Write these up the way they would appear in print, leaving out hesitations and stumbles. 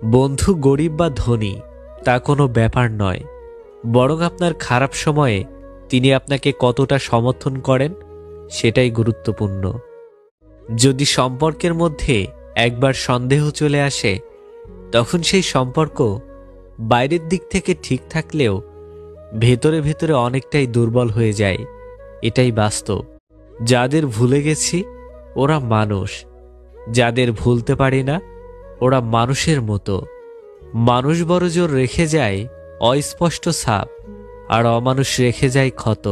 বন্ধু গরিব বা ধনী তা কোনো ব্যাপার নয়, বরং আপনার খারাপ সময়ে তিনি আপনাকে কতটা সমর্থন করেন সেটাই গুরুত্বপূর্ণ। যদি সম্পর্কের মধ্যে একবার সন্দেহ চলে আসে, তখন সেই সম্পর্ক বাইরের দিক থেকে ঠিক থাকলেও ভেতরে ভেতরে অনেকটাই দুর্বল হয়ে যায়। এটাই বাস্তব। যাদের ভুলে গেছি ওরা মানুষ, যাদের ভুলতে পারি না ওরা মানুষের মতো। মানুষ বড় জোর রেখে যায় অস্পষ্ট ছাপ, আর অমানুষ রেখে যায় ক্ষত।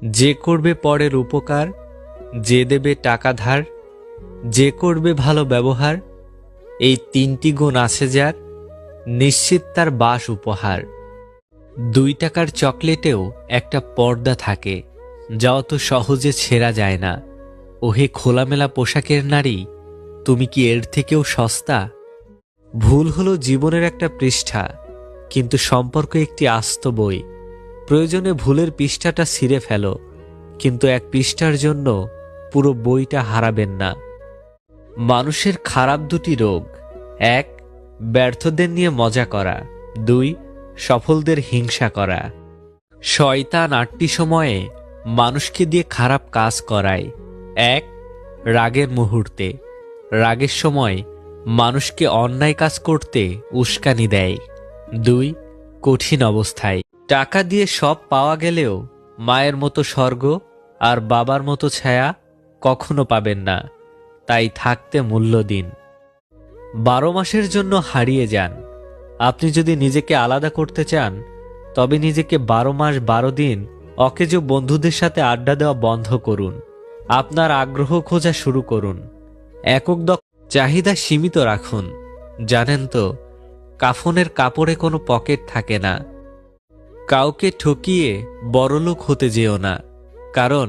যে করবে পরের উপকার, যে দেবে টাকা ধার, যে করবে ভালো ব্যবহার, এই তিনটি গুণ আছে যার, নিশ্চিত তার বাস উপহার। 2 টাকার চকলেটেও একটা পর্দা থাকে, যা অত সহজে ছেঁড়া যায় না। ওহে খোলামেলা পোশাকের নারী, তুমি কি এর থেকেও সস্তা? ভুল হলো জীবনের একটা পৃষ্ঠা, কিন্তু সম্পর্ক একটি আস্ত বই। প্রয়োজনে ভুলের পৃষ্ঠাটা ছিঁড়ে ফেলো, কিন্তু এক পৃষ্ঠার জন্য পুরো বইটা হারাবেন না। মানুষের খারাপ দুটি রোগ: 1, ব্যর্থদের নিয়ে মজা করা, 2, সফলদের হিংসা করা। শয়তান 8টি সময়ে মানুষকে দিয়ে খারাপ কাজ করায়। 1, রাগের মুহূর্তে, রাগের সময় মানুষকে অন্যায় কাজ করতে উস্কানি দেয়। 2, কঠিন অবস্থায়। টাকা দিয়ে সব পাওয়া গেলেও মায়ের মতো স্বর্গ আর বাবার মতো ছায়া কখনো পাবেন না, তাই থাকতে মূল্য দিন। 12 মাসের জন্য হারিয়ে যান। আপনি যদি নিজেকে আলাদা করতে চান, তবে নিজেকে 12 মাস 12 দিন অকেজো বন্ধুদের সাথে আড্ডা দেওয়া বন্ধ করুন। আপনার আগ্রহ খোঁজা শুরু করুন। একক চাহিদা সীমিত রাখুন। জানেন তো, কাফনের কাপড়ে কোনো পকেট থাকে না। কাউকে ঠকিয়ে বড়লোক হতে যেও না, কারণ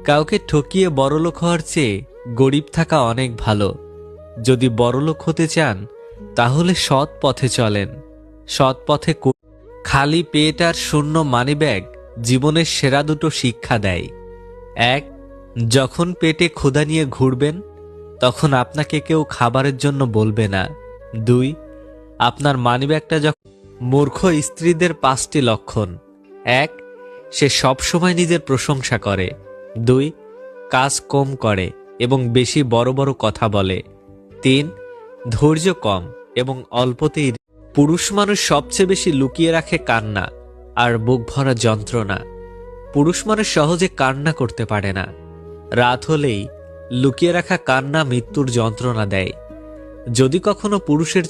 কাউকে ঠকিয়ে বড়লোক হওয়ার চেয়ে গরিব থাকা অনেক ভালো। যদি বড়লোক হতে চান, তাহলে সৎ পথে চলেন। সৎ পথে খালি পেট আর শূন্য মানিব্যাগ জীবনের সেরা দুটো শিক্ষা দেয়। 1, যখন পেটে ক্ষুধা নিয়ে ঘুরবেন, তখন আপনাকে কেউ খাবারের জন্য বলবে না। 2, আপনার মানিব্যাগটা যখন মূর্খ স্ত্রীদের 5টি লক্ষণ: 1, সে সবসময় নিজের প্রশংসা করে। 2, কাজ কম করে এবং বেশি বড় বড় কথা বলে। 3, ধৈর্য কম এবং অল্পতেই। পুরুষ মানুষ সবচেয়ে বেশি লুকিয়ে রাখে কান্না আর বুক ভরা যন্ত্রণা। পুরুষ মানুষ সহজে কান্না করতে পারে না। রাত হলেই লুকিয়ে রাখা কান্না মৃত্যুর যন্ত্রণা দেয়। যদি কখনো পুরুষের